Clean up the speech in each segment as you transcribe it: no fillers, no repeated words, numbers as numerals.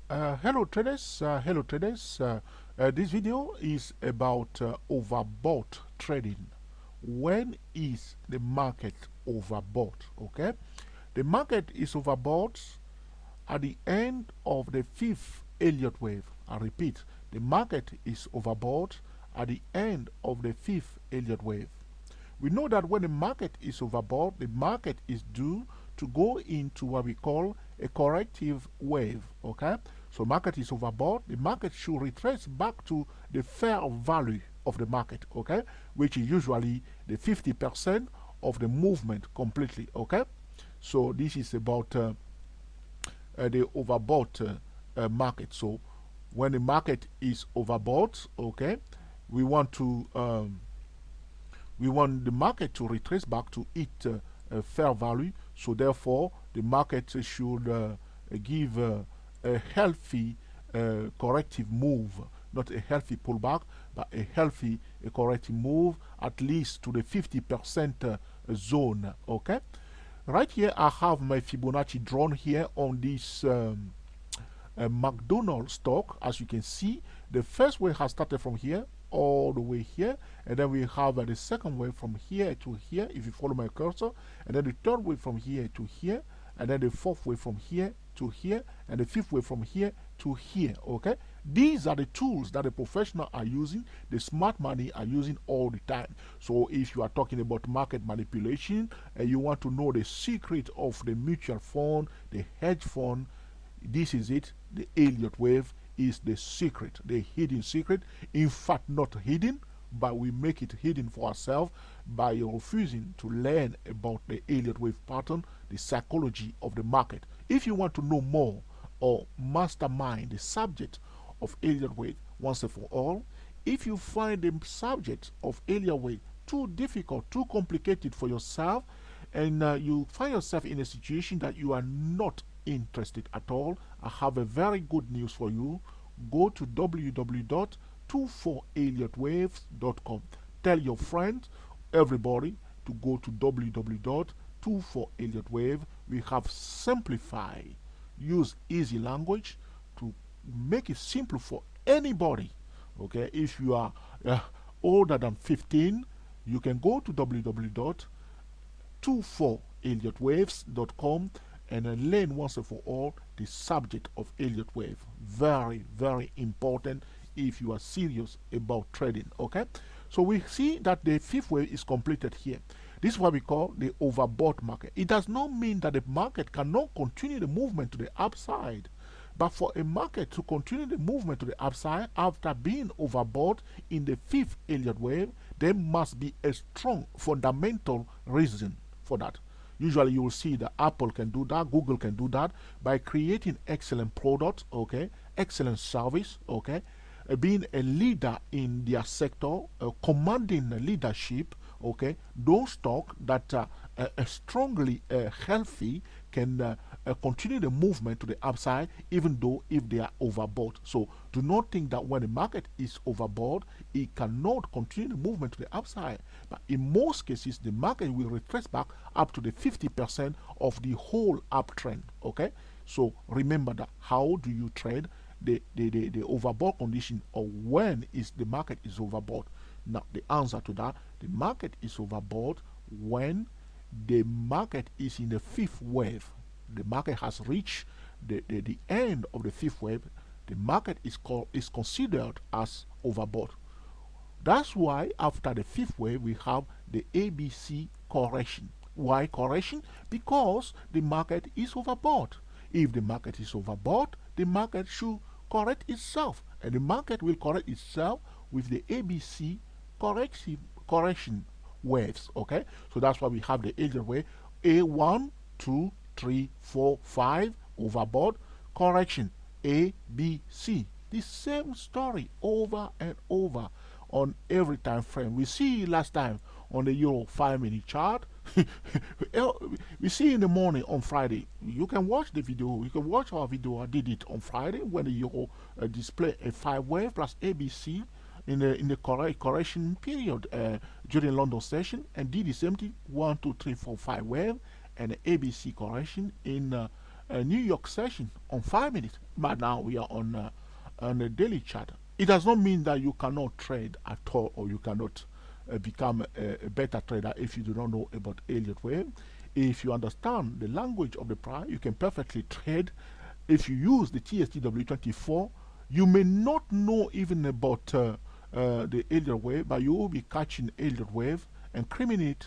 Hello traders, this video is about overbought trading. When is the market overbought? Okay, the market is overbought at the end of the fifth Elliott wave. I repeat, the market is overbought at the end of the fifth Elliott wave. We know that when the market is overbought, the market is due to go into what we call a corrective wave. Okay, so market is overbought. The market should retrace back to the fair value of the market. Okay, which is usually the 50% of the movement completely. Okay, so this is about the overbought market. So when the market is overbought, okay, we want to we want the market to retrace back to its fair value. So therefore, the market should give a healthy corrective move, not a healthy pullback, but a healthy corrective move, at least to the 50% zone. Okay. Right here, I have my Fibonacci drawn here on this McDonald's stock. As you can see, the first wave has started from here all the way here, and then we have the second wave from here to here, if you follow my cursor, and then the third wave from here to here, and then the fourth wave from here to here, and the fifth wave from here to here. Okay, these are the tools that the professional are using, the smart money are using all the time. So if you are talking about market manipulation and you want to know the secret of the mutual fund, the hedge fund, this is it. The Elliott wave is the secret, the hidden secret. In fact, not hidden, but we make it hidden for ourselves by refusing to learn about the Elliott wave pattern, the psychology of the market. If you want to know more or mastermind the subject of Elliott wave once and for all, if you find the subject of Elliott wave too difficult, too complicated for yourself, and you find yourself in a situation that you are not interested at all, I have a very good news for you. Go to www.24elliottwaves.com. Tell your friends, everybody, to go to www.24elliottwave. We have simplified, use easy language to make it simple for anybody. Okay, if you are older than 15, you can go to www.24elliottwaves.com and learn once and for all the subject of Elliott wave. Very, very important if you are serious about trading. Okay, so we see that the fifth wave is completed here. This is what we call the overbought market. It does not mean that the market cannot continue the movement to the upside. But for a market to continue the movement to the upside after being overbought in the fifth Elliott wave, there must be a strong fundamental reason for that. Usually you will see that Apple can do that, Google can do that by creating excellent products, okay, excellent service, okay, being a leader in their sector, commanding leadership, okay. Those stocks that are strongly healthy can continue the movement to the upside even though if they are overbought. So do not think that when the market is overbought, it cannot continue the movement to the upside. But in most cases, the market will retrace back up to the 50% of the whole uptrend. Okay, so remember that. How do you trade the overbought condition, or when is the market is overbought? Now the answer to that, the market is overbought when the market is in the fifth wave. The market has reached the end of the fifth wave. The market is considered as overbought. That's why after the fifth wave we have the ABC correction. Why correction? Because the market is overbought. If the market is overbought, the market should correct itself, and the market will correct itself with the ABC correction waves. Okay, so that's why we have the Elliott wave. A1, 2, 3, 4, 5 overbought, correction A, B, C. The same story over and over on every time frame. We see last time on the Euro 5-minute chart. We see in the morning on Friday. You can watch the video. You can watch our video. I did it on Friday when the Euro display a 5 wave plus ABC in the correction period during London session, and did the same thing 1, 2, 3, 4, 5 wave and the ABC correction in New York session on 5 minutes, but now we are on a daily chart. It does not mean that you cannot trade at all, or you cannot become a better trader if you do not know about Elliott wave. If you understand the language of the price, you can perfectly trade. If you use the TSTW24, you may not know even about the Elliott wave, but you will be catching Elliott wave and crimming it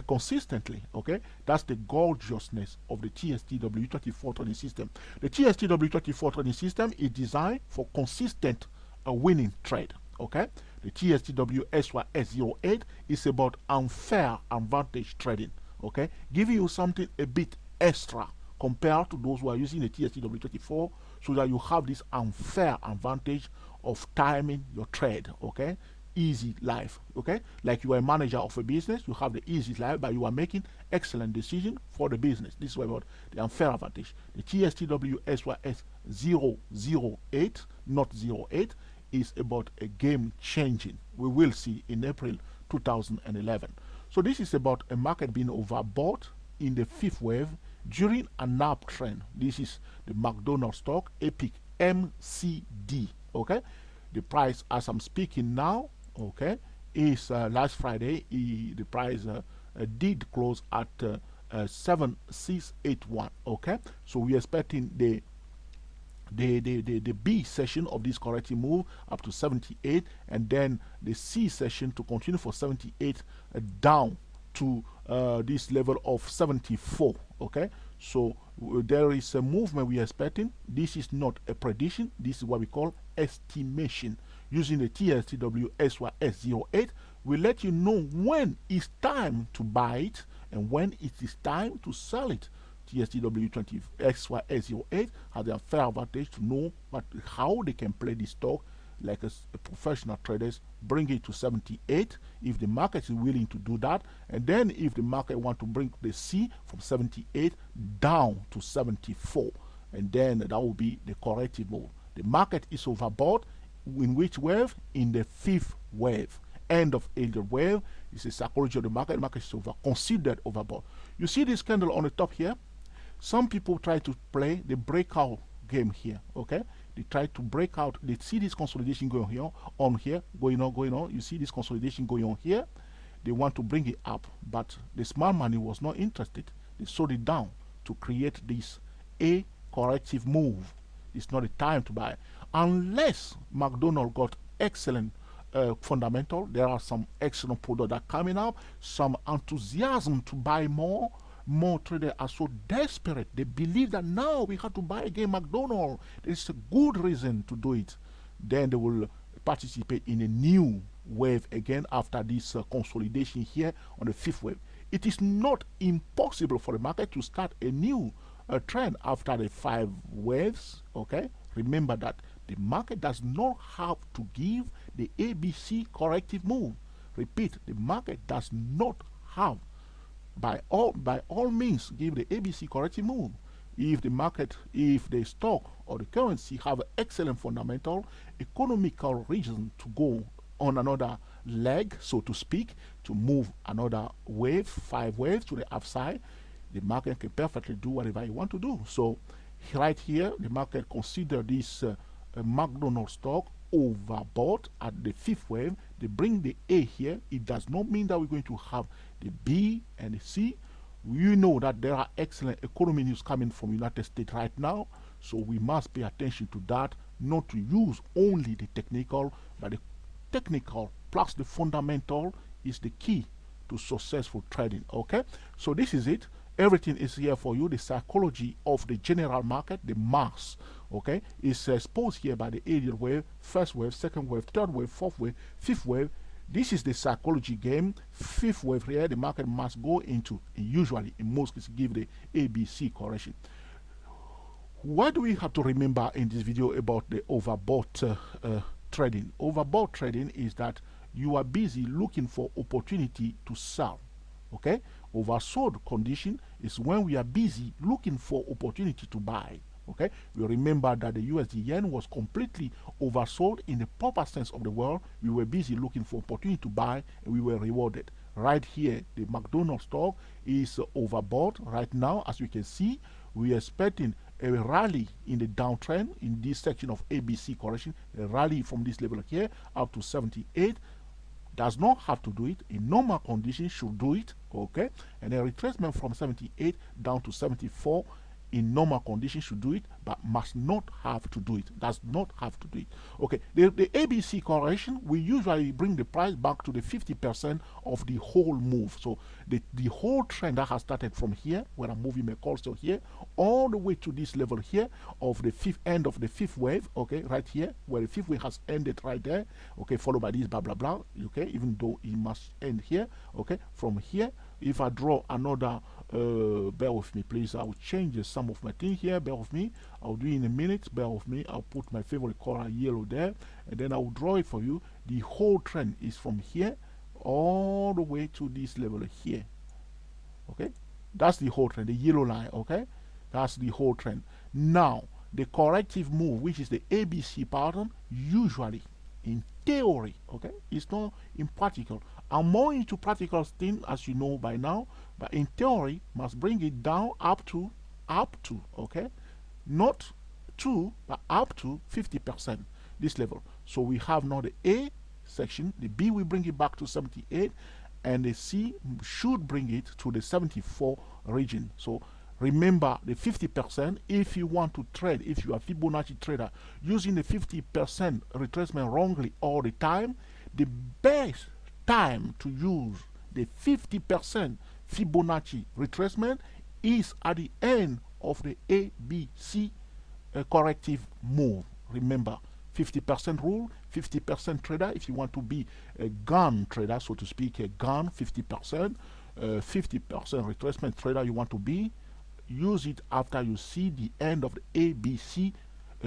consistently. Okay, that's the gorgeousness of the TSTW24 trading system. The TSTW24 trading system is designed for consistent winning trade. Okay, the TSTW SYS08 is about unfair advantage trading. Okay, giving you something a bit extra compared to those who are using the TSTW24, so that you have this unfair advantage of timing your trade. Okay, easy life. Okay, like you are a manager of a business, you have the easy life, but you are making excellent decision for the business. This is about the unfair advantage. The TSTW SYS008, not 08, is about a game changing. We will see in April 2011. So this is about a market being overbought in the fifth wave during an uptrend. This is the McDonald's stock, Epic MCD. Okay, the price as I'm speaking now, okay, is last Friday. The price did close at 7681. Okay, so we're expecting the B session of this corrective move up to 78, and then the C session to continue for 78 down to this level of 74. Okay, so there is a movement we are expecting. This is not a prediction, this is what we call estimation. Using the TSTW SYS08, we let you know when it's time to buy it and when it is time to sell it. TSTW20 SYS08 has the unfair advantage to know how they can play this stock like a professional traders, bring it to 78 if the market is willing to do that, and then if the market want to bring the C from 78 down to 74, and then that will be the corrective move. The market is overbought. In which wave? In the fifth wave. End of Elliott wave. It's a psychology of the market. The market is considered overbought. You see this candle on the top here? Some people try to play the breakout game here. Okay, they try to break out. They see this consolidation going on. You see this consolidation going on here. They want to bring it up, but the smart money was not interested. They sold it down to create this a corrective move. It's not a time to buy unless McDonald's got excellent fundamental. There are some excellent products that are coming up, some enthusiasm to buy more. More traders are so desperate. They believe that now we have to buy again McDonald's. There's a good reason to do it. Then they will participate in a new wave again after this consolidation here on the fifth wave. It is not impossible for the market to start a new trend after the 5 waves. Okay, remember that the market does not have to give the ABC corrective move. Repeat, the market does not have by all means give the ABC corrective move. If the market, if the stock or the currency have an excellent fundamental economical reason to go on another leg, so to speak, to move another wave, 5 waves to the upside, the market can perfectly do whatever you want to do. So right here, the market consider this McDonald's stock overbought at the 5th wave. They bring the A here. It does not mean that we're going to have the B and the C. You know that there are excellent economy news coming from United States right now, so we must pay attention to that, not to use only the technical, but the technical plus the fundamental is the key to successful trading. Okay, so this is it. Everything is here for you. The psychology of the general market, the mass, okay, is exposed here by the Elliott wave, first wave, second wave, third wave, fourth wave, fifth wave. This is the psychology game. Fifth wave here, the market must go into, usually in most cases, give the ABC correction. What do we have to remember in this video about the overbought trading? Overbought trading is that you are busy looking for opportunity to sell. Okay, oversold condition is when we are busy looking for opportunity to buy. Okay, we remember that the USD yen was completely oversold in the proper sense of the word. We were busy looking for opportunity to buy, and we were rewarded. Right here, the McDonald's stock is overbought right now. As you can see, we are expecting a rally in the downtrend in this section of ABC correction, a rally from this level here up to 78. Does not have to do it. In normal conditions should do it, okay? And a retracement from 78 down to 74 in normal conditions should do it, but must not have to do it. Does not have to do it. Okay, the ABC correction, we usually bring the price back to the 50% of the whole move. So the whole trend that has started from here, where I'm moving my cursor here, all the way to this level here of the fifth end of the fifth wave, okay, right here, where the fifth wave has ended right there, okay, followed by this blah blah blah, okay, even though it must end here, okay, from here, if I draw another bear with me please, I'll change some of my thing here, bear with me, I'll do it in a minute, bear with me, I'll put my favorite color yellow there, and then I'll draw it for you. The whole trend is from here all the way to this level here, okay, that's the whole trend, the yellow line, okay, that's the whole trend. Now the corrective move, which is the ABC pattern, usually in theory, okay, it's not in practical. I'm more into practical thing, as you know by now, but in theory must bring it down up to okay, not to but up to 50% this level. So we have now the A section, the B will bring it back to 78, and the C should bring it to the 74 region. So remember the 50%, if you want to trade, if you are Fibonacci trader using the 50% retracement wrongly all the time, the best time to use the 50% Fibonacci retracement is at the end of the ABC corrective move. Remember, 50% rule, 50% trader. If you want to be a gun trader, so to speak, a gun 50%, 50% retracement trader you want to be, use it after you see the end of the ABC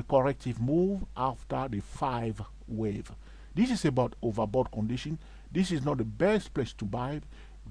corrective move after the 5 wave. This is about overbought condition. This is not the best place to buy.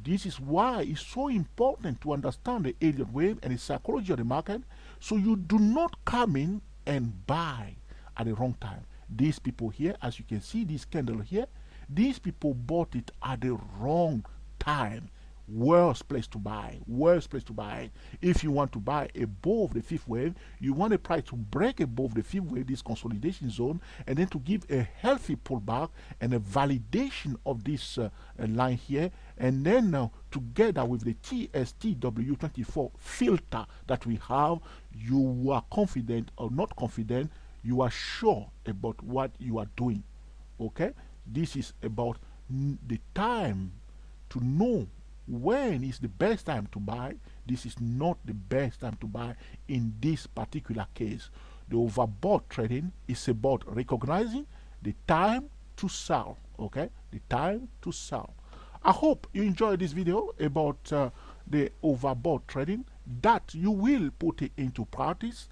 This is why it's so important to understand the Elliott wave and the psychology of the market, so you do not come in and buy at the wrong time. These people here, as you can see, this candle here, these people bought it at the wrong time. Worst place to buy, worst place to buy. If you want to buy above the fifth wave, you want a price to break above the fifth wave, this consolidation zone, and then to give a healthy pullback and a validation of this line here, and then together with the TSTW24 filter that we have, you are confident or not confident, you are sure about what you are doing. Okay, this is about the time to know when is the best time to buy. This is not the best time to buy in this particular case. The overbought trading is about recognizing the time to sell. Okay, the time to sell. I hope you enjoyed this video about the overbought trading, that you will put it into practice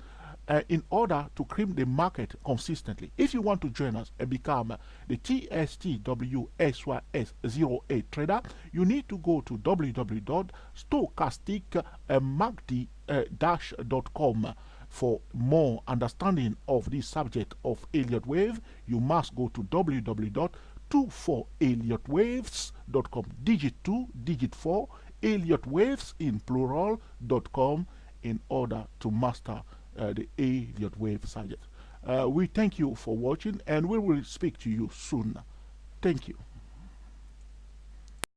in order to cream the market consistently. If you want to join us and become the TSTWSYS08 trader, you need to go to www.stochasticmagdi-.com. For more understanding of this subject of Elliott wave, you must go to www.24elliottwaves.com. digit 2, digit 4, Elliott waves in plural.com, in order to master the Elliott wave subject. We thank you for watching, and we will speak to you soon. Thank you.